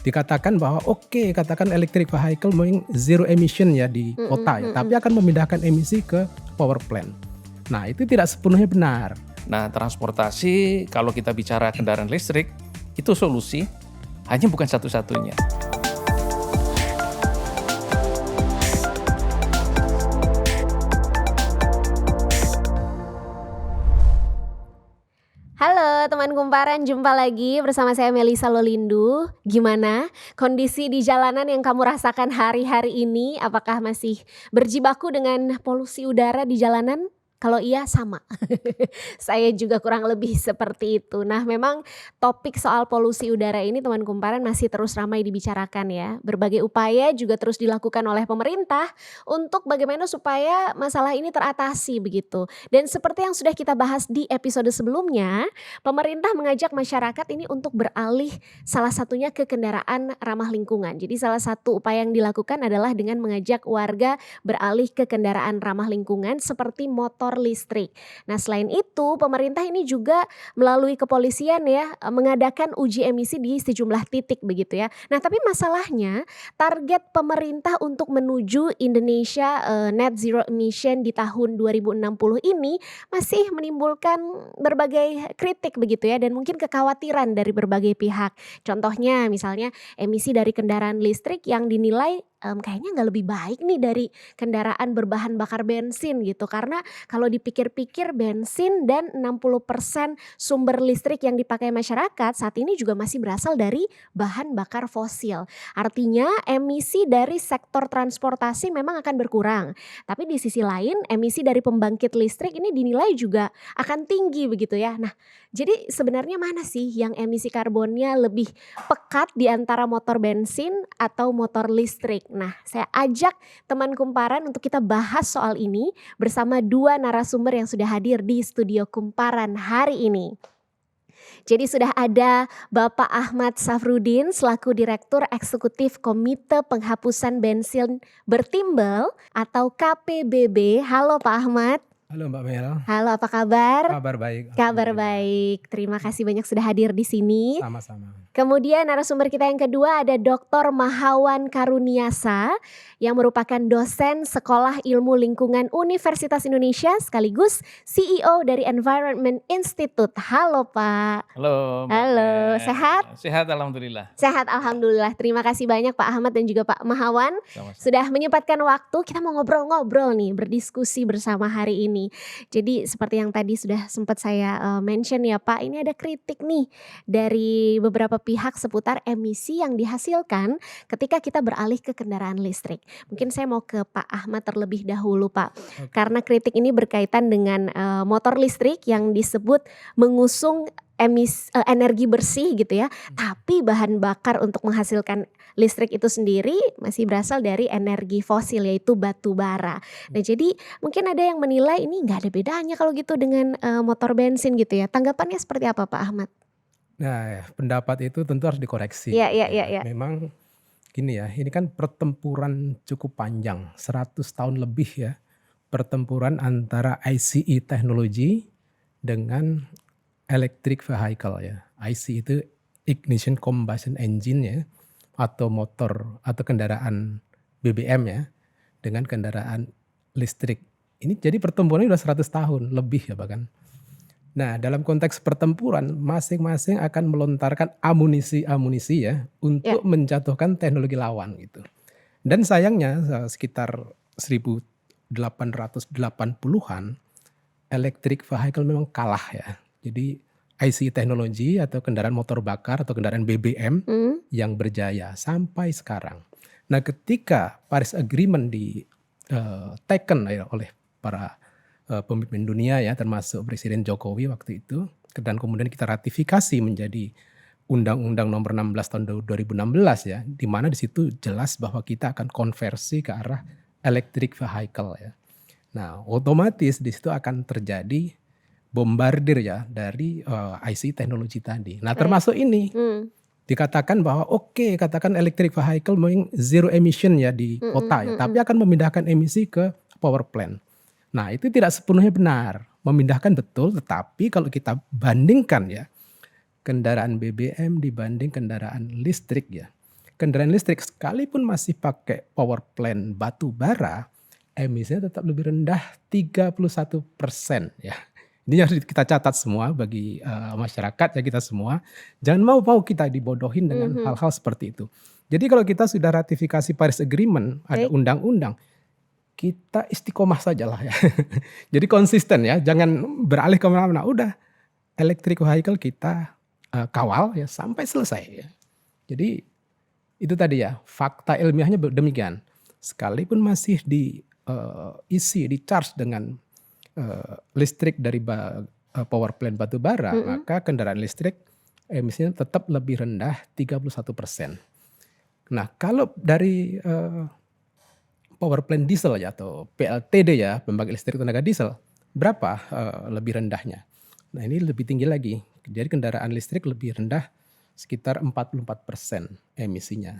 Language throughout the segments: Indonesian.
dikatakan bahwa katakan electric vehicle memang zero emission ya di kota ya, tapi akan memindahkan emisi ke power plant. Nah, itu tidak sepenuhnya benar. Nah, transportasi kalau kita bicara kendaraan listrik, itu solusi, hanya bukan satu-satunya. Halo teman kumparan, jumpa lagi bersama saya Melisa Lolindu. Gimana kondisi di jalanan yang kamu rasakan hari-hari ini? Apakah masih berjibaku dengan polusi udara di jalanan? Kalau iya sama, saya juga kurang lebih seperti itu. Nah memang topik soal polusi udara ini teman kumparan masih terus ramai dibicarakan ya. Berbagai upaya juga terus dilakukan oleh pemerintah untuk bagaimana supaya masalah ini teratasi begitu. Dan seperti yang sudah kita bahas di episode sebelumnya, pemerintah mengajak masyarakat ini untuk beralih salah satunya ke kendaraan ramah lingkungan. Jadi salah satu upaya yang dilakukan adalah dengan mengajak warga beralih ke kendaraan ramah lingkungan seperti motor listrik. Nah selain itu pemerintah ini juga melalui kepolisian ya mengadakan uji emisi di sejumlah titik begitu ya. Nah tapi masalahnya target pemerintah untuk menuju Indonesia net zero emission di tahun 2060 ini masih menimbulkan berbagai kritik begitu ya dan mungkin kekhawatiran dari berbagai pihak. Contohnya misalnya emisi dari kendaraan listrik yang dinilai kayaknya nggak lebih baik nih dari kendaraan berbahan bakar bensin gitu karena kalau dipikir-pikir bensin dan 60% sumber listrik yang dipakai masyarakat saat ini juga masih berasal dari bahan bakar fosil. Artinya emisi dari sektor transportasi memang akan berkurang. Tapi di sisi lain emisi dari pembangkit listrik ini dinilai juga akan tinggi begitu ya. Nah jadi sebenarnya mana sih yang emisi karbonnya lebih pekat di antara motor bensin atau motor listrik? Nah saya ajak teman kumparan untuk kita bahas soal ini bersama dua narasumber yang sudah hadir di studio kumparan hari ini. Jadi sudah ada Bapak Ahmad Safrudin selaku Direktur Eksekutif Komite Penghapusan Bensin Bertimbal atau KPBB. Halo Pak Ahmad. Halo Mbak Mel. Halo, apa kabar? Kabar baik. Kabar baik. Terima kasih banyak sudah hadir di sini. Sama-sama. Kemudian narasumber kita yang kedua ada Dr. Mahawan Karuniasa yang merupakan dosen Sekolah Ilmu Lingkungan Universitas Indonesia sekaligus CEO dari Environment Institute. Halo Pak. Halo. Halo, sehat? Sehat alhamdulillah. Sehat alhamdulillah. Terima kasih banyak Pak Ahmad dan juga Pak Mahawan Sama-sama. sudah menyempatkan waktu. Kita mau ngobrol-ngobrol nih, berdiskusi bersama hari ini. Jadi seperti yang tadi sudah sempat saya mention ya Pak, ini ada kritik nih dari beberapa pihak seputar emisi yang dihasilkan ketika kita beralih ke kendaraan listrik. Mungkin saya mau ke Pak Ahmad terlebih dahulu Pak. Karena kritik ini berkaitan dengan motor listrik yang disebut mengusung energi bersih gitu ya. Tapi bahan bakar untuk menghasilkan listrik itu sendiri masih berasal dari energi fosil yaitu batu bara. Nah jadi mungkin ada yang menilai ini nggak ada bedanya kalau gitu dengan motor bensin gitu ya. Tanggapannya seperti apa Pak Ahmad? Nah, pendapat itu tentu harus dikoreksi. Iya. Memang gini ya, ini kan pertempuran cukup panjang, 100 tahun lebih ya. Pertempuran antara ICE teknologi dengan electric vehicle ya. ICE itu ignition combustion engine ya, atau motor atau kendaraan BBM ya, dengan kendaraan listrik. Ini jadi pertempurannya udah 100 tahun lebih ya bahkan. Nah dalam konteks pertempuran masing-masing akan melontarkan amunisi ya untuk menjatuhkan teknologi lawan gitu. Dan sayangnya sekitar 1880-an electric vehicle memang kalah ya. Jadi ICE teknologi atau kendaraan motor bakar atau kendaraan BBM yang berjaya sampai sekarang. Nah ketika Paris Agreement taken ya oleh para pemimpin dunia ya termasuk Presiden Jokowi waktu itu dan kemudian kita ratifikasi menjadi Undang-Undang Nomor 16 tahun 2016 ya, di mana di situ jelas bahwa kita akan konversi ke arah electric vehicle ya. Nah, otomatis di situ akan terjadi bombardir ya dari ICE teknologi tadi. Nah, termasuk ini dikatakan bahwa katakan electric vehicle memang zero emission ya di kota ya, tapi akan memindahkan emisi ke power plant. Nah itu tidak sepenuhnya benar, memindahkan betul, tetapi kalau kita bandingkan ya kendaraan BBM dibanding kendaraan listrik ya, kendaraan listrik sekalipun masih pakai power plant batu bara, emisinya tetap lebih rendah 31% ya. Ini harus kita catat semua bagi masyarakat ya, kita semua. Jangan mau kita dibodohin dengan hal-hal seperti itu. Jadi kalau kita sudah ratifikasi Paris Agreement, ada Baik. undang-undang, kita istiqomah sajalah ya. Jadi konsisten ya, jangan beralih kemana-mana. Udah electric vehicle kita kawal ya sampai selesai ya. Jadi itu tadi ya, fakta ilmiahnya demikian. Sekalipun masih diisi, di charge dengan listrik dari power plant batu bara, maka kendaraan listrik emisinya tetap lebih rendah 31%. Nah, kalau dari power plant diesel ya atau PLTD ya, pembangkit listrik tenaga diesel, berapa lebih rendahnya? Nah, ini lebih tinggi lagi. Jadi kendaraan listrik lebih rendah sekitar 44% emisinya.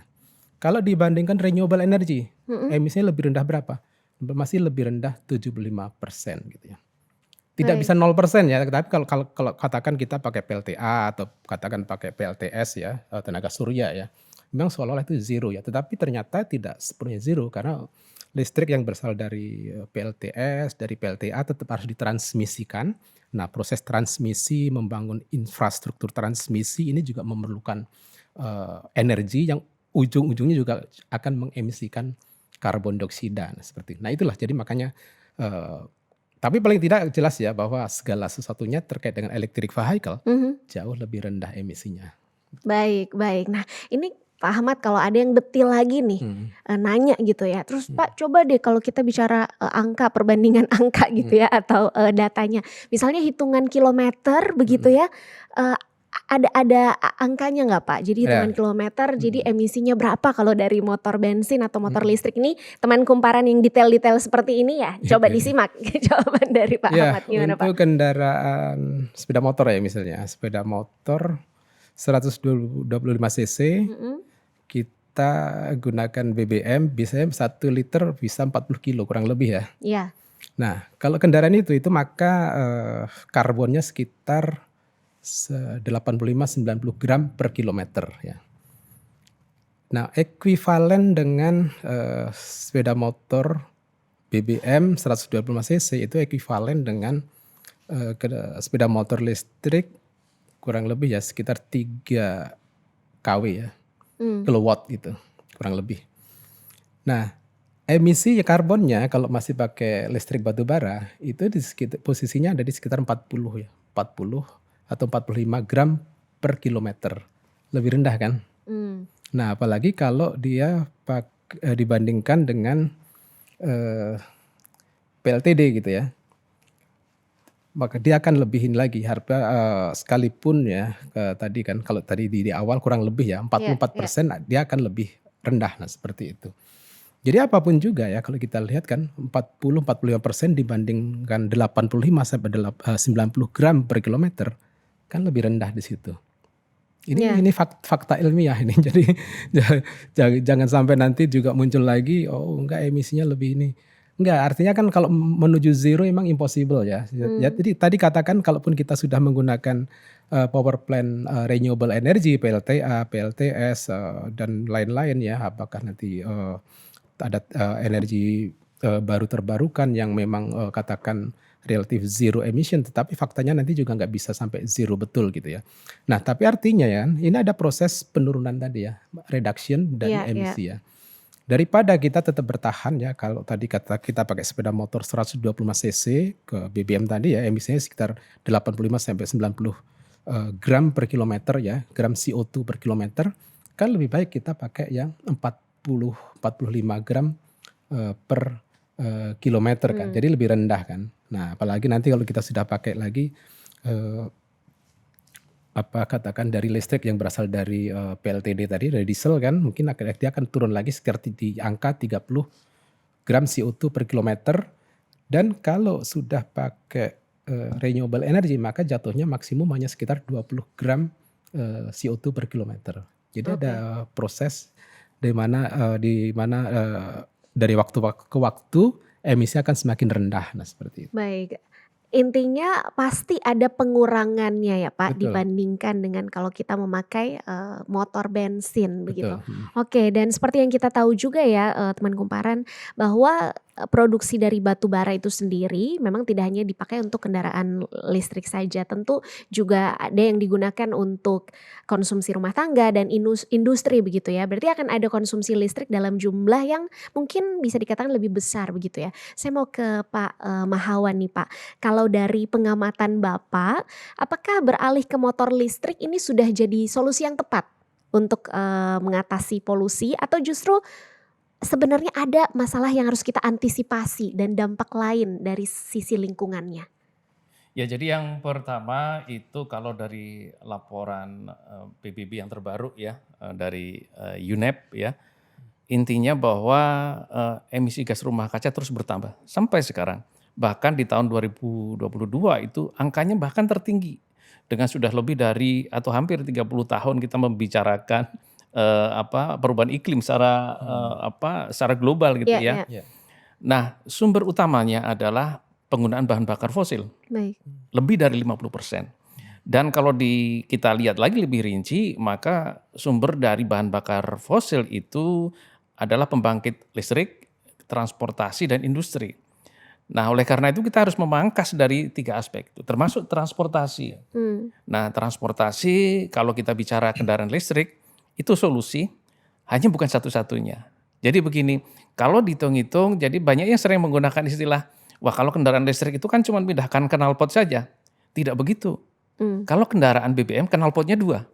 Kalau dibandingkan renewable energy, emisinya lebih rendah berapa? Masih lebih rendah 75% gitu ya. Tidak Baik. bisa 0% ya, tapi kalau katakan kita pakai PLTA atau katakan pakai PLTS ya, tenaga surya ya, memang seolah-olah itu zero ya, tetapi ternyata tidak sepenuhnya zero karena listrik yang berasal dari PLTS, dari PLTA tetap harus ditransmisikan. Nah, proses transmisi, membangun infrastruktur transmisi ini juga memerlukan energi yang ujung-ujungnya juga akan mengemisikan karbon dioksida. Nah itulah, jadi makanya tapi paling tidak jelas ya bahwa segala sesuatunya terkait dengan electric vehicle jauh lebih rendah emisinya. Baik. Nah, ini Pak Ahmad kalau ada yang detil lagi nih nanya gitu ya. Terus Pak coba deh kalau kita bicara angka, perbandingan angka gitu ya atau datanya. Misalnya hitungan kilometer begitu ya. Ada angkanya nggak Pak? Jadi hitungan kilometer, jadi emisinya berapa kalau dari motor bensin atau motor listrik ini? Teman kumparan yang detail-detail seperti ini ya. Coba disimak jawaban dari Pak Ahmad, gimana Pak? Untuk kendaraan sepeda motor ya misalnya, sepeda motor 125 cc, kita gunakan BBM, biasanya 1 liter bisa 40 kilo kurang lebih ya. Iya. Nah, kalau kendaraan itu maka karbonnya sekitar 85-90 gram per kilometer ya. Nah, ekuivalen dengan sepeda motor BBM 125 cc itu ekuivalen dengan sepeda motor listrik kurang lebih ya sekitar 3 kW ya, kilowatt gitu kurang lebih. Nah, emisi karbonnya kalau masih pakai listrik batu bara itu posisinya ada di sekitar 40 ya, 40 atau 45 gram per kilometer, lebih rendah kan? Nah, apalagi kalau dia dibandingkan dengan PLTD gitu ya, maka dia akan lebihin lagi harga sekalipun ya tadi kan kalau tadi di awal kurang lebih ya 44% dia akan lebih rendah. Nah, seperti itu. Jadi apapun juga ya kalau kita lihat kan 40-45% dibandingkan 85 sampai 90 gram per kilometer kan lebih rendah di situ. Ini fakta ilmiah ini. Jadi jangan sampai nanti juga muncul lagi enggak emisinya lebih ini. Enggak, artinya kan kalau menuju zero emang impossible ya. Jadi tadi katakan kalaupun kita sudah menggunakan power plant renewable energy, PLTA, PLTS dan lain-lain ya, apakah nanti ada energi baru terbarukan yang memang katakan relatif zero emission, tetapi faktanya nanti juga nggak bisa sampai zero betul gitu ya. Nah, tapi artinya ya ini ada proses penurunan tadi ya, reduction dari emisi ya. Daripada kita tetap bertahan ya, kalau tadi kata kita pakai sepeda motor 125 cc ke BBM tadi ya, emisinya sekitar 85 sampai 90 gram per kilometer ya, gram CO2 per kilometer, kan lebih baik kita pakai yang 40-45 gram per kilometer kan, jadi lebih rendah kan. Nah, apalagi nanti kalau kita sudah pakai lagi katakan dari listrik yang berasal dari PLTD tadi, dari diesel kan, mungkin dia akan turun lagi sekitar di angka 30 gram CO2 per kilometer. Dan kalau sudah pakai renewable energy, maka jatuhnya maksimum hanya sekitar 20 gram CO2 per kilometer. Jadi ada proses di mana dari waktu ke waktu emisi akan semakin rendah. Nah, seperti itu. Baik. Intinya pasti ada pengurangannya ya Pak, Betul, dibandingkan dengan kalau kita memakai, motor bensin begitu. betul. Oke, dan seperti yang kita tahu juga ya, teman kumparan, bahwa, produksi dari batu bara itu sendiri memang tidak hanya dipakai untuk kendaraan listrik saja, tentu juga ada yang digunakan untuk konsumsi rumah tangga dan industri begitu ya. Berarti akan ada konsumsi listrik dalam jumlah yang mungkin bisa dikatakan lebih besar begitu ya. Saya mau ke Pak, Mahawan nih Pak. Kalau dari pengamatan Bapak, apakah beralih ke motor listrik ini sudah jadi solusi yang tepat untuk, mengatasi polusi atau justru sebenarnya ada masalah yang harus kita antisipasi dan dampak lain dari sisi lingkungannya? Ya, jadi yang pertama itu kalau dari laporan PBB yang terbaru ya, dari UNEP ya, intinya bahwa emisi gas rumah kaca terus bertambah sampai sekarang. Bahkan di tahun 2022 itu angkanya bahkan tertinggi dengan sudah lebih dari atau hampir 30 tahun kita membicarakan perubahan iklim secara secara global gitu Iya ya. iya, Ya. Nah, sumber utamanya adalah penggunaan bahan bakar fosil baik. lebih dari 50%. Dan kalau kita lihat lagi lebih rinci, maka sumber dari bahan bakar fosil itu adalah pembangkit listrik, transportasi, dan industri. Nah, oleh karena itu kita harus memangkas dari 3 aspek itu, termasuk transportasi. Mmm, Nah, transportasi kalau kita bicara kendaraan listrik, itu solusi, hanya bukan satu-satunya. Jadi begini, kalau dihitung-hitung, jadi banyak yang sering menggunakan istilah, wah kalau kendaraan listrik itu kan cuma pindahkan knalpot saja. Tidak begitu. mmm, Kalau kendaraan BBM knalpotnya 2.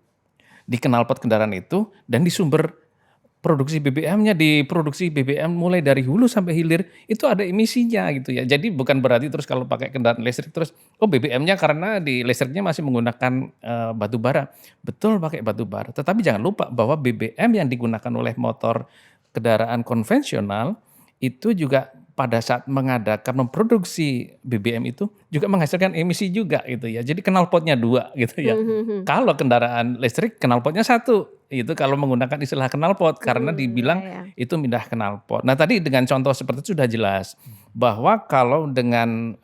Di knalpot kendaraan itu dan di sumber produksi BBM-nya, di produksi BBM mulai dari hulu sampai hilir itu ada emisinya gitu ya. Jadi bukan berarti terus kalau pakai kendaraan listrik terus BBM-nya karena di listriknya masih menggunakan batu bara. Betul pakai batu bara, tetapi jangan lupa bahwa BBM yang digunakan oleh motor kendaraan konvensional itu juga pada saat memproduksi BBM itu juga menghasilkan emisi juga gitu ya. Jadi knalpotnya 2 gitu ya. mhm mhm. Kalau kendaraan listrik knalpotnya 1, itu kalau menggunakan istilah knalpot karena Ya dibilang ya. itu pindah knalpot. Nah tadi dengan contoh seperti itu sudah jelas bahwa kalau dengan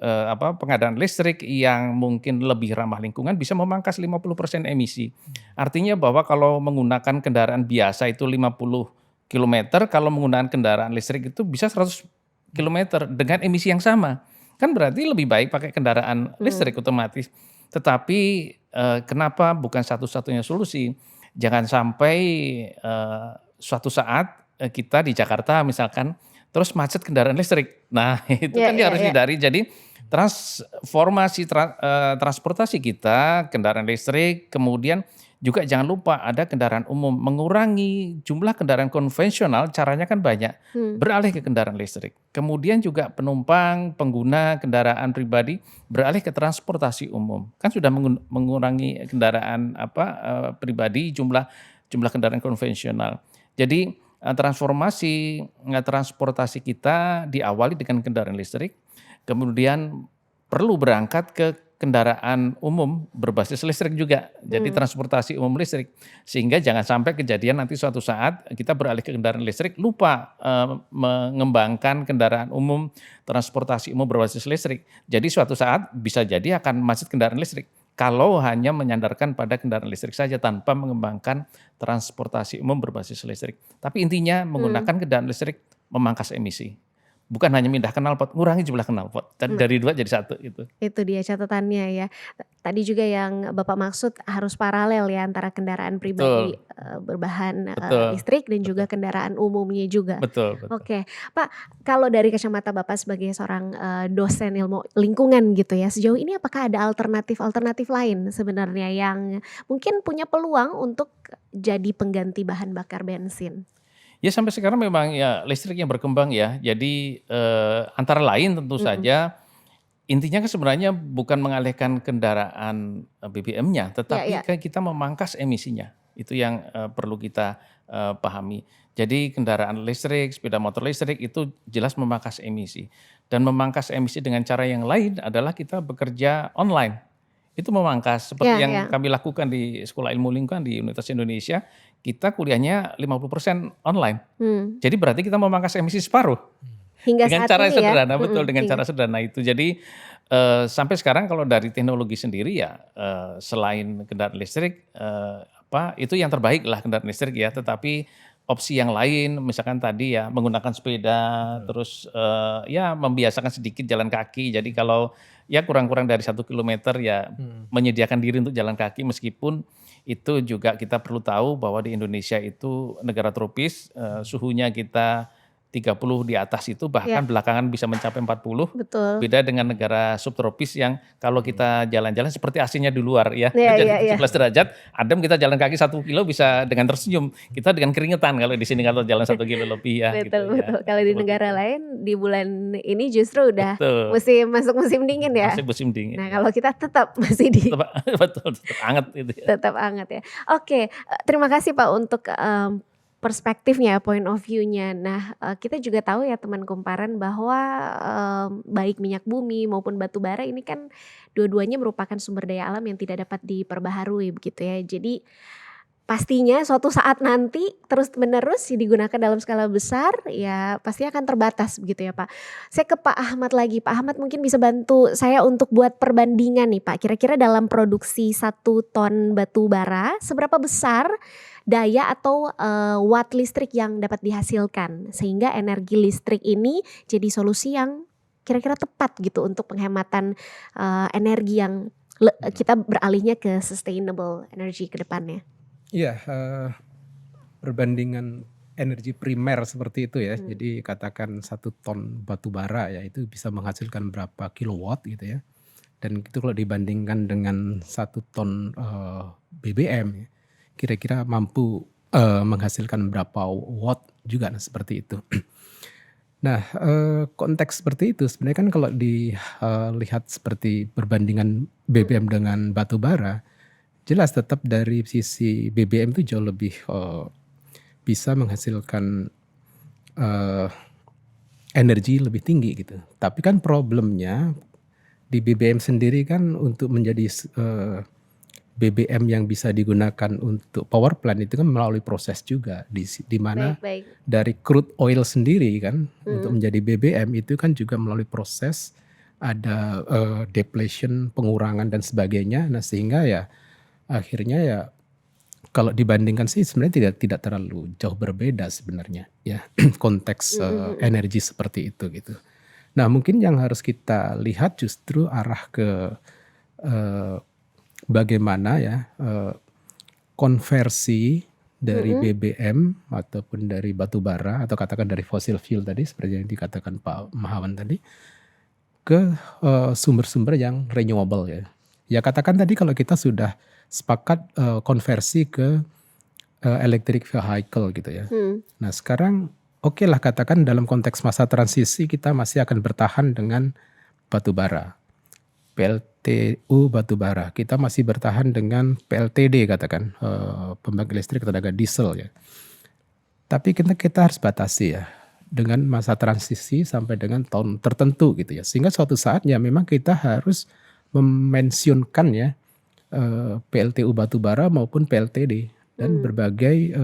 pengadaan listrik yang mungkin lebih ramah lingkungan bisa memangkas 50% emisi. Artinya bahwa kalau menggunakan kendaraan biasa itu 50 kilometer, kalau menggunakan kendaraan listrik itu bisa 100 kilometer dengan emisi yang sama. Kan berarti lebih baik pakai kendaraan listrik otomatis. Tetapi kenapa bukan satu-satunya solusi? Jangan sampai suatu saat kita di Jakarta misalkan terus macet kendaraan listrik. Nah, itu Ya kan dia ya harus ya. dihindari. Jadi transportasi kita kendaraan listrik, kemudian juga jangan lupa ada kendaraan umum, mengurangi jumlah kendaraan konvensional caranya kan banyak, Mmm, beralih ke kendaraan listrik. Kemudian juga penumpang, pengguna kendaraan pribadi beralih ke transportasi umum. Kan sudah mengurangi kendaraan pribadi, jumlah jumlah kendaraan konvensional. Jadi transportasi kita diawali dengan kendaraan listrik, kemudian perlu berangkat ke kendaraan umum berbasis listrik juga. Jadi mmm. transportasi umum listrik. Sehingga jangan sampai kejadian nanti suatu saat kita beralih ke kendaraan listrik lupa mengembangkan kendaraan umum, transportasi umum berbasis listrik. Jadi suatu saat bisa jadi akan macet kendaraan listrik. Kalau hanya menyandarkan pada kendaraan listrik saja tanpa mengembangkan transportasi umum berbasis listrik. Tapi intinya menggunakan kendaraan listrik memangkas emisi. Bukan hanya pindah knalpot, ngurangi jumlah knalpot. Dari 2 jadi 1 gitu. Itu dia catatannya ya. Tadi juga yang Bapak maksud harus paralel ya antara kendaraan pribadi, Betul, berbahan, betul, listrik dan juga betul, kendaraan umumnya juga. betul, betul. Oke, Pak, kalau dari kacamata Bapak sebagai seorang, dosen ilmu lingkungan gitu ya, sejauh ini apakah ada alternatif-alternatif lain sebenarnya yang mungkin punya peluang untuk jadi pengganti bahan bakar bensin? Ya sampai sekarang memang ya listrik yang berkembang ya. Jadi antara lain tentu Mhm. saja intinya kan sebenarnya bukan mengalihkan kendaraan BBM-nya, Ya tetapi ya. kan kita memangkas emisinya. Itu yang perlu kita pahami. Jadi kendaraan listrik, sepeda motor listrik itu jelas memangkas emisi. Dan memangkas emisi dengan cara yang lain adalah kita bekerja online. Itu memangkas seperti Ya yang ya. kami lakukan di Sekolah Ilmu Lingkungan di Universitas Indonesia, kita kuliahnya 50% online. Mmm. Jadi berarti kita memangkas emisi separuh. hingga Dengan saat cara ini ya. sederhana, betul, dengan Hingga cara sederhana itu. Jadi sampai sekarang kalau dari teknologi sendiri ya selain kendaraan listrik itu yang terbaik lah kendaraan listrik ya. Tetapi opsi yang lain misalkan tadi ya menggunakan sepeda, terus ya membiasakan sedikit jalan kaki. Jadi kalau ya kurang-kurang dari 1 kilometer ya menyediakan diri untuk jalan kaki, meskipun itu juga kita perlu tahu bahwa di Indonesia itu negara tropis, suhunya kita 30 di atas itu, Ya, bahkan belakangan bisa mencapai 40. betul. Beda dengan negara subtropis yang kalau kita jalan-jalan seperti AC-nya di luar ya. Iya, Jadi iya, iya. 17 derajat, adem, kita jalan kaki 1 kilo bisa dengan tersenyum. Kita dengan keringetan kalau di sini kalau jalan 1 kilo lebih ya gitu Betul, ya. betul. Kalau di Seperti negara itu. lain di bulan ini justru udah Betul. masuk musim dingin ya. Masih musim dingin Nah, ya. kalau kita tetap masih di Tetap, betul, tetap hangat itu ya. tetap hangat ya. Oke, terima kasih Pak untuk perspektifnya, point of view-nya. Nah, kita juga tahu ya teman kumparan bahwa baik minyak bumi maupun batu bara ini kan dua-duanya merupakan sumber daya alam yang tidak dapat diperbaharui begitu ya. Jadi pastinya suatu saat nanti terus-menerus digunakan dalam skala besar ya pasti akan terbatas begitu ya Pak. Saya ke Pak Ahmad lagi. Pak Ahmad mungkin bisa bantu saya untuk buat perbandingan nih Pak. Kira-kira dalam produksi 1 ton batu bara seberapa besar daya atau watt listrik yang dapat dihasilkan sehingga energi listrik ini jadi solusi yang kira-kira tepat gitu untuk penghematan energi yang kita beralihnya ke sustainable energy ke depannya. Iya, perbandingan energi primer seperti itu ya. Jadi katakan 1 ton batu bara ya itu bisa menghasilkan berapa kilowatt gitu ya. Dan itu kalau dibandingkan dengan 1 ton BBM, kira-kira mampu menghasilkan berapa watt juga, nah seperti itu. Nah, konteks seperti itu sebenarnya kan kalau dilihat seperti perbandingan BBM dengan batu bara, jelas tetap dari sisi BBM itu jauh lebih bisa menghasilkan energi lebih tinggi gitu. Tapi kan problemnya di BBM sendiri kan untuk menjadi BBM yang bisa digunakan untuk power plant itu kan melalui proses juga di mana Baik. dari crude oil sendiri kan untuk menjadi BBM itu kan juga melalui proses ada depletion, pengurangan dan sebagainya. Nah sehingga ya akhirnya ya kalau dibandingkan sih sebenarnya tidak terlalu jauh berbeda sebenarnya ya konteks energi seperti itu gitu. Nah mungkin yang harus kita lihat justru arah ke bagaimana ya konversi dari BBM ataupun dari batu bara atau katakan dari fossil fuel tadi seperti yang dikatakan Pak Mahawan tadi ke sumber-sumber yang renewable ya. Ya katakan tadi kalau kita sudah sepakat konversi ke electric vehicle gitu ya. Nah sekarang oke lah katakan dalam konteks masa transisi kita masih akan bertahan dengan batu bara. PLTU batu bara. Kita masih bertahan dengan PLTD katakan pembangkit listrik tenaga diesel ya. Tapi kita harus batasi ya dengan masa transisi sampai dengan tahun tertentu gitu ya. Sehingga suatu saat ya memang kita harus memensiunkan ya PLTU batu bara maupun PLTD dan berbagai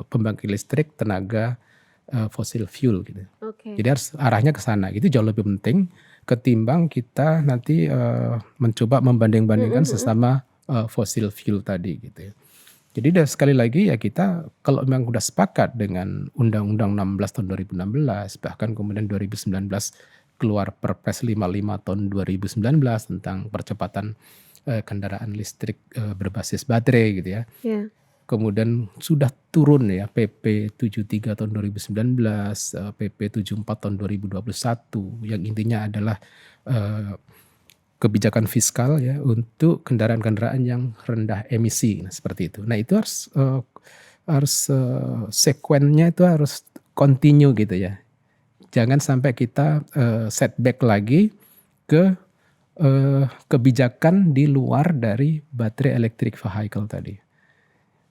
pembangkit listrik tenaga fossil fuel gitu. Jadi harus arahnya ke sana. Itu jauh lebih penting ketimbang kita nanti mencoba membanding-bandingkan sesama fossil fuel tadi gitu ya. Jadi sekali lagi ya kita kalau memang udah sepakat dengan Undang-Undang 16 tahun 2016 bahkan kemudian 2019 keluar Perpres 55 tahun 2019 tentang percepatan kendaraan listrik berbasis baterai gitu ya. Yeah. Kemudian sudah turun ya PP 73 tahun 2019, PP 74 tahun 2021 yang intinya adalah kebijakan fiskal ya untuk kendaraan-kendaraan yang rendah emisi, nah, seperti itu. Nah itu harus sekuennya itu harus continue gitu ya. Jangan sampai kita setback lagi ke kebijakan di luar dari baterai electric vehicle tadi.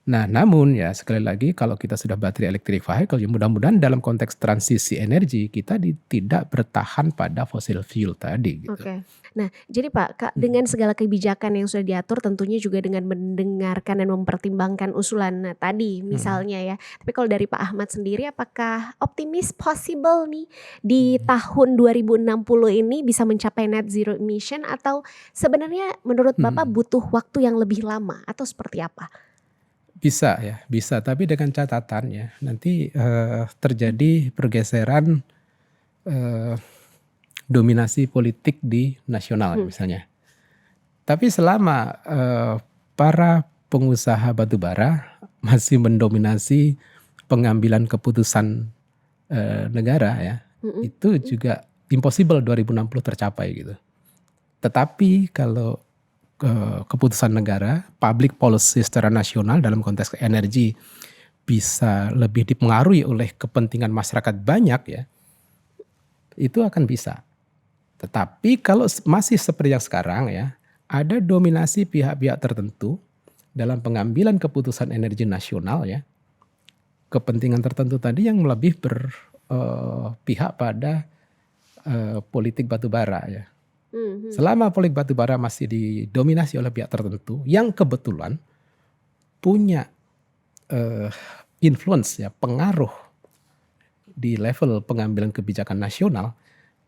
Nah, namun ya sekali lagi kalau kita sudah baterai electric vehicle ya mudah-mudahan dalam konteks transisi energi kita tidak bertahan pada fossil fuel tadi gitu. Oke. Nah, jadi Pak, dengan Mhm. segala kebijakan yang sudah diatur tentunya juga dengan mendengarkan dan mempertimbangkan usulan tadi Mhm. misalnya ya. Tapi kalau dari Pak Ahmad sendiri apakah optimis possible nih di Mhm. tahun 2060 ini bisa mencapai net zero emission atau sebenarnya menurut Bapak Mhm. butuh waktu yang lebih lama atau seperti apa? Bisa ya, bisa tapi dengan catatan ya nanti, terjadi pergeseran, eee, dominasi politik di nasional Mhm. misalnya. Tapi selama, para pengusaha batubara masih mendominasi pengambilan keputusan, negara ya, Mhm. itu juga impossible 2060 tercapai gitu. Tetapi kalau, keputusan negara, public policy secara nasional dalam konteks energi bisa lebih dipengaruhi oleh kepentingan masyarakat banyak ya, itu akan bisa. Tetapi kalau masih seperti yang sekarang ya, ada dominasi pihak-pihak tertentu dalam pengambilan keputusan energi nasional ya, kepentingan tertentu tadi yang lebih pihak pada, politik batubara ya. Mhm. Selama politik batubara masih didominasi oleh pihak tertentu yang kebetulan punya, eee, influence ya, pengaruh di level pengambilan kebijakan nasional,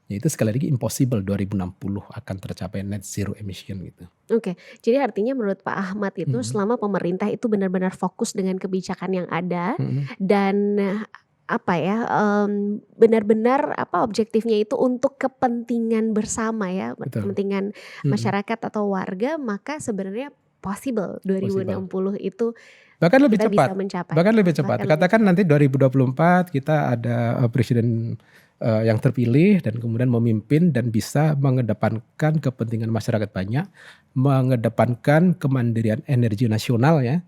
ya itu sekali lagi impossible 2060 akan tercapai net zero emission gitu. Oke, jadi artinya menurut Pak Ahmad itu Mhm. selama pemerintah itu benar-benar fokus dengan kebijakan yang ada Mhm. dan apa ya, benar-benar apa objektifnya itu untuk kepentingan bersama ya, Betul. kepentingan Mhm. masyarakat atau warga, maka sebenarnya possible Possible. 2060 itu Bahkan lebih kita bisa cepat mencapai, bahkan lebih cepat. bahkan lebih Katakan cepat. nanti 2024 kita ada, presiden, yang terpilih dan kemudian memimpin dan bisa mengedepankan kepentingan masyarakat banyak, mengedepankan kemandirian energi nasional ya,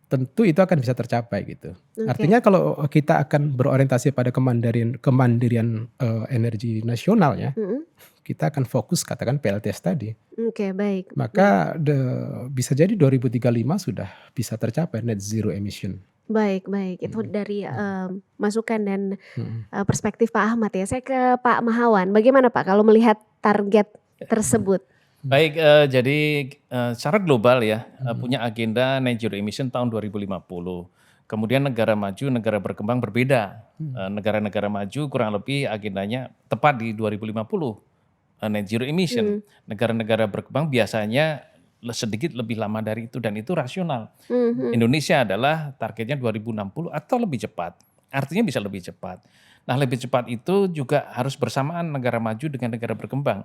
tentu itu akan bisa tercapai gitu. Oke. Artinya kalau kita akan berorientasi pada kemandirian kemandirian, energi nasional ya, Mhm. kita akan fokus katakan PLTS tadi. Oke, baik baik. Maka bisa jadi 2035 sudah bisa tercapai net zero emission. Baik baik, itu Mhm. dari, Mhm. masukan dan, Mhm. perspektif Pak Ahmad ya. Saya ke Pak Mahawan, bagaimana Pak kalau melihat target tersebut? Mhm. Baik, jadi, secara global ya, Mhm. punya agenda net zero emission tahun 2050. Kemudian negara maju, negara berkembang berbeda. Mhm. Negara-negara maju kurang lebih agendanya tepat di 2050, net zero emission. Mmm. Negara-negara berkembang biasanya sedikit lebih lama dari itu dan itu rasional. Mhm. Indonesia adalah targetnya 2060 atau lebih cepat, artinya bisa lebih cepat. Nah, lebih cepat itu juga harus bersamaan negara maju dengan negara berkembang.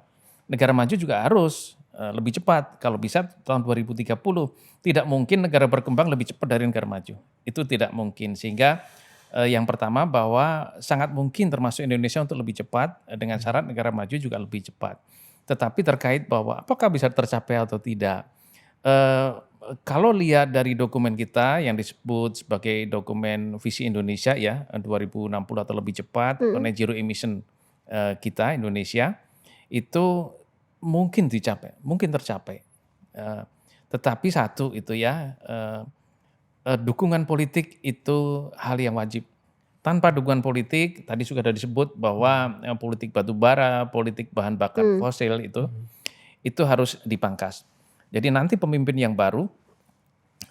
Negara maju juga harus, lebih cepat, kalau bisa tahun 2030. Tidak mungkin negara berkembang lebih cepat dari negara maju, itu tidak mungkin. Sehingga, yang pertama bahwa sangat mungkin termasuk Indonesia untuk lebih cepat, dengan syarat negara maju juga lebih cepat. Tetapi terkait bahwa apakah bisa tercapai atau tidak, Eee, kalau lihat dari dokumen kita yang disebut sebagai dokumen visi Indonesia ya, 2060 atau lebih cepat atau Mhm. net zero emission, kita Indonesia, itu mungkin dicapai, mungkin tercapai. Eee, tetapi satu itu ya, dukungan politik itu hal yang wajib. Tanpa dukungan politik, tadi sudah ada disebut bahwa, politik batubara, politik bahan bakar Mmm. fosil Mhm. itu harus dipangkas. Jadi nanti pemimpin yang baru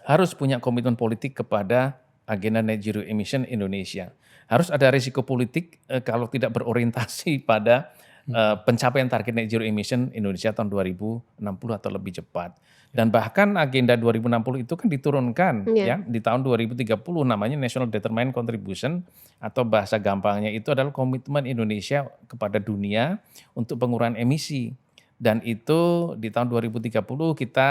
harus punya komitmen politik kepada agenda net zero emission Indonesia. Harus ada risiko politik, kalau tidak berorientasi pada, Mhm. pencapaian target net zero emission Indonesia tahun 2060 atau lebih cepat. Ya. Dan bahkan agenda 2060 itu kan diturunkan Iya. ya di tahun 2030 namanya National Determined Contribution atau bahasa gampangnya itu adalah komitmen Indonesia kepada dunia untuk pengurangan emisi. Dan itu di tahun 2030 kita,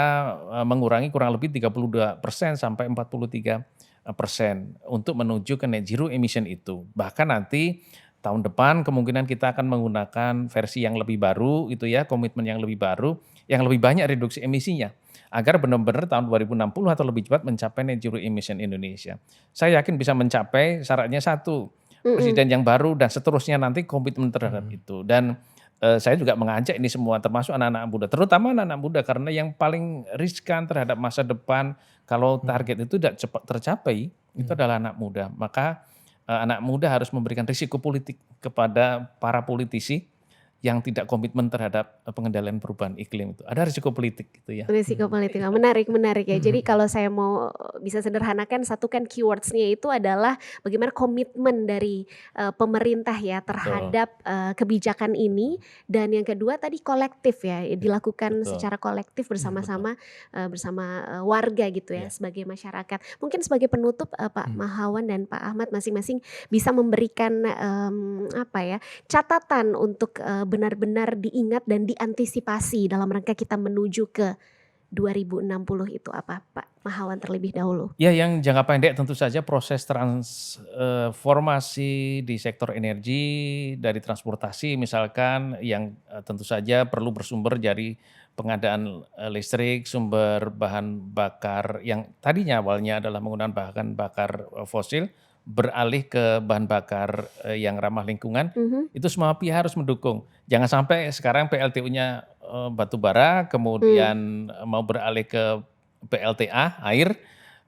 mengurangi kurang lebih 32% sampai 43% untuk menuju ke net zero emission itu. Bahkan nanti tahun depan kemungkinan kita akan menggunakan versi yang lebih baru itu ya, komitmen yang lebih baru, yang lebih banyak reduksi emisinya. Agar benar-benar tahun 2060 atau lebih cepat mencapai net zero emission Indonesia. Saya yakin bisa mencapai, syaratnya satu, Mhm. presiden yang baru dan seterusnya nanti komitmen terhadap Mhm. itu. Dan saya juga mengajak ini semua termasuk anak-anak muda, terutama anak-anak muda karena yang paling riskan terhadap masa depan kalau target itu tidak cepat tercapai itu adalah anak muda. Maka anak muda harus memberikan risiko politik kepada para politisi yang tidak komitmen terhadap pengendalian perubahan iklim itu. Ada risiko politik gitu ya. Risiko politik, menarik ya. Jadi kalau saya mau bisa sederhanakan, satukan keywords-nya itu adalah bagaimana komitmen dari pemerintah ya terhadap kebijakan ini, dan yang kedua tadi kolektif ya, dilakukan secara kolektif bersama-sama bersama warga gitu ya, sebagai masyarakat. Mungkin sebagai penutup Pak Mahawan dan Pak Ahmad masing-masing bisa memberikan catatan untuk benar-benar diingat dan diantisipasi dalam rangka kita menuju ke 2060 itu apa Pak Mahawan terlebih dahulu? Ya, yang jangka pendek tentu saja proses transformasi di sektor energi dari transportasi misalkan yang tentu saja perlu bersumber dari pengadaan listrik, sumber bahan bakar yang tadinya awalnya adalah menggunakan bahan bakar fosil beralih ke bahan bakar yang ramah lingkungan, itu semua pihak harus mendukung. Jangan sampai sekarang PLTU-nya batu bara, kemudian mau beralih ke PLTA air,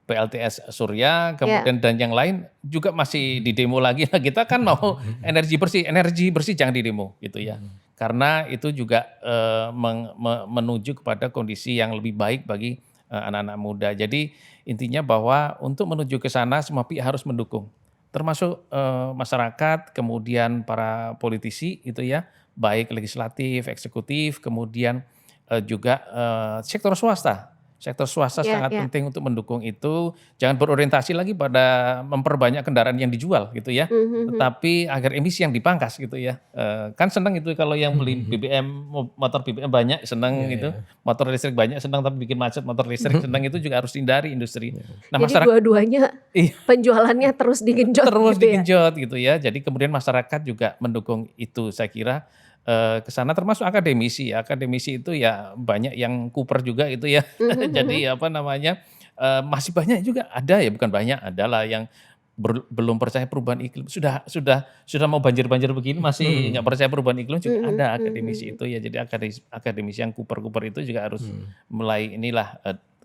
PLTS surya, kemudian dan yang lain juga masih di demo lagi. Kita kan mau energi bersih jangan di demo gitu ya. Karena itu juga menuju kepada kondisi yang lebih baik bagi anak-anak muda. Jadi intinya bahwa untuk menuju ke sana semua pihak harus mendukung, termasuk masyarakat, kemudian para politisi itu ya, baik legislatif, eksekutif, kemudian juga sektor swasta. Sektor swasta sangat penting untuk mendukung itu. Jangan berorientasi lagi pada memperbanyak kendaraan yang dijual gitu ya, tetapi agar emisi yang dipangkas gitu ya. Kan senang itu kalau yang beli BBM, motor BBM banyak senang gitu, motor listrik banyak senang, tapi bikin macet motor listrik senang, itu juga harus dihindari industri. Nah, jadi dua-duanya penjualannya terus digenjot gitu ya. Jadi kemudian masyarakat juga mendukung itu, saya kira ke sana, termasuk akademisi. Akademisi itu ya banyak yang kuper juga itu ya. Jadi masih banyak juga ada ya, bukan banyak, adalah yang belum percaya perubahan iklim. Sudah mau banjir-banjir begini masih nggak percaya perubahan iklim, juga ada akademisi itu ya. Jadi akademisi yang kuper-kuper itu juga harus mulai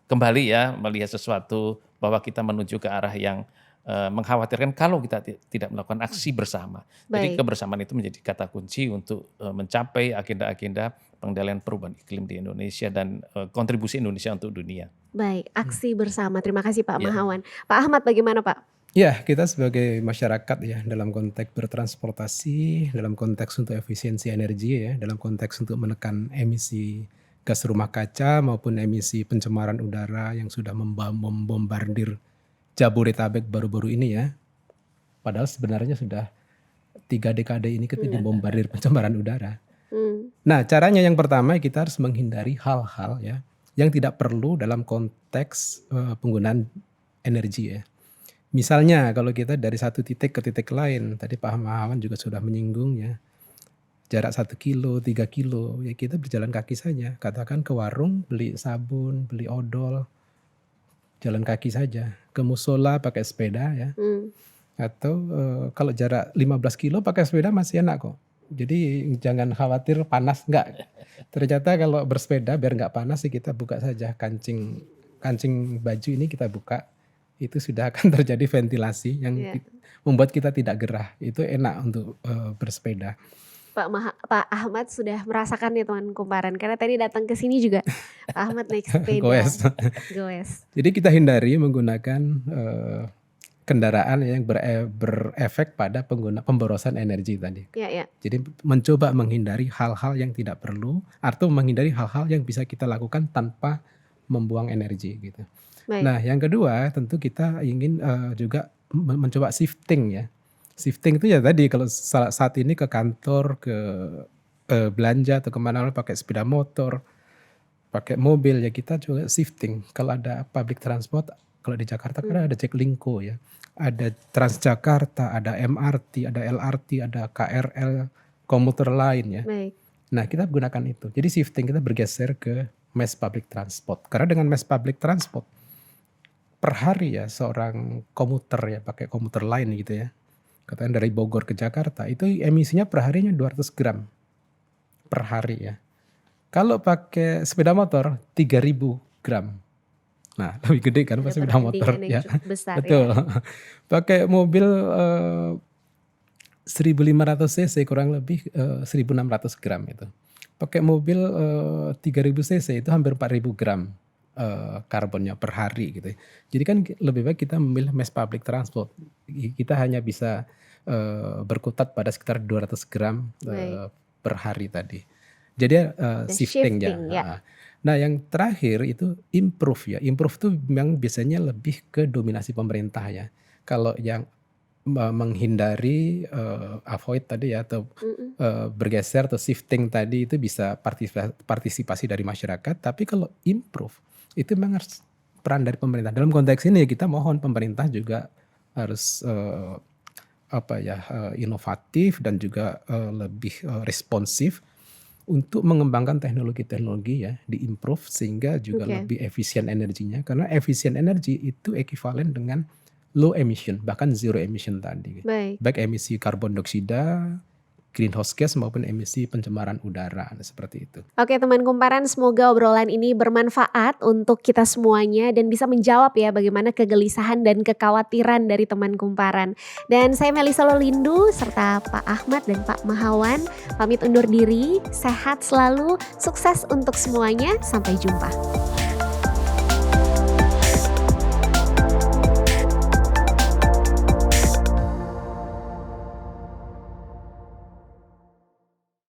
kembali ya, melihat sesuatu bahwa kita menuju ke arah yang mengkhawatirkan kalau kita tidak melakukan aksi bersama. Jadi kebersamaan itu menjadi kata kunci untuk mencapai agenda-agenda pengendalian perubahan iklim di Indonesia dan kontribusi Indonesia untuk dunia. Baik, aksi bersama. Terima kasih Pak Mahawan. Pak Ahmad bagaimana Pak? Ya, kita sebagai masyarakat ya, dalam konteks bertransportasi, dalam konteks untuk efisiensi energi ya, dalam konteks untuk menekan emisi gas rumah kaca maupun emisi pencemaran udara yang sudah membombardir Jabodetabek baru-baru ini ya. Padahal sebenarnya sudah 3 dekade ini kita dibombardir pencemaran udara. Nah, caranya yang pertama kita harus menghindari hal-hal ya yang tidak perlu dalam konteks penggunaan energi ya. Misalnya kalau kita dari satu titik ke titik lain, tadi Pak Mahawan juga sudah menyinggung ya, jarak 1 kilo, 3 kilo, ya kita berjalan kaki saja. Katakan ke warung, beli sabun, beli odol, jalan kaki saja. Ke musola pakai sepeda ya. Atau kalau jarak 15 kilo pakai sepeda masih enak kok. Jadi jangan khawatir panas, enggak. Ternyata kalau bersepeda biar enggak panas sih kita buka saja kancing baju ini kita buka. Itu sudah akan terjadi ventilasi yang membuat kita tidak gerah. Itu enak untuk bersepeda. Pak Ahmad sudah merasakan nih teman kumparan, karena tadi datang ke sini juga Pak Ahmad naik sepeda. Goes. Jadi kita hindari menggunakan kendaraan yang berefek pada pemborosan energi tadi. Jadi mencoba menghindari hal-hal yang tidak perlu atau menghindari hal-hal yang bisa kita lakukan tanpa membuang energi gitu. Nah, yang kedua tentu kita ingin juga mencoba shifting ya. Shifting itu ya tadi kalau saat ini ke kantor, ke belanja atau kemana-mana pakai sepeda motor, pakai mobil ya, kita juga shifting. Kalau ada public transport, kalau di Jakarta kan ada Jaklingko ya, ada Transjakarta, ada MRT, ada LRT, ada KRL, komuter lain ya. Nah kita gunakan itu. Jadi shifting, kita bergeser ke mass public transport. Karena dengan mass public transport per hari ya seorang komuter ya, pakai komuter lain gitu ya, katakan dari Bogor ke Jakarta, itu emisinya per harinya 200 gram. per hari ya. Kalau pakai sepeda motor 3.000 gram. Nah, lebih gede kan pas sepeda motor ya. Besar Betul. ya. Pakai mobil 1.500 cc kurang lebih 1.600 gram itu. Pakai mobil 3.000 cc itu hampir 4.000 gram karbonnya per hari gitu. Jadi kan lebih baik kita memilih mass public transport. Kita hanya bisa berkutat pada sekitar 200 gram per hari tadi. Jadi shifting ya. Nah yang terakhir itu improve ya. Improve itu memang biasanya lebih ke dominasi pemerintah ya. Kalau yang menghindari avoid tadi ya atau bergeser atau shifting tadi itu bisa partisipasi dari masyarakat. Tapi kalau improve itu memang harus peran dari pemerintah. Dalam konteks ini ya kita mohon pemerintah juga harus inovatif dan juga lebih responsif untuk mengembangkan teknologi-teknologi ya, di-improve sehingga juga lebih efisien energinya. Karena efisien energi itu ekuivalen dengan low emission, bahkan zero emission tadi. Baik emisi karbon dioksida, greenhouse gas maupun emisi pencemaran udara, seperti itu. Oke teman kumparan, semoga obrolan ini bermanfaat untuk kita semuanya dan bisa menjawab ya bagaimana kegelisahan dan kekhawatiran dari teman kumparan. Dan saya Melisa Lolindu serta Pak Ahmad dan Pak Mahawan pamit undur diri, sehat selalu, sukses untuk semuanya, sampai jumpa.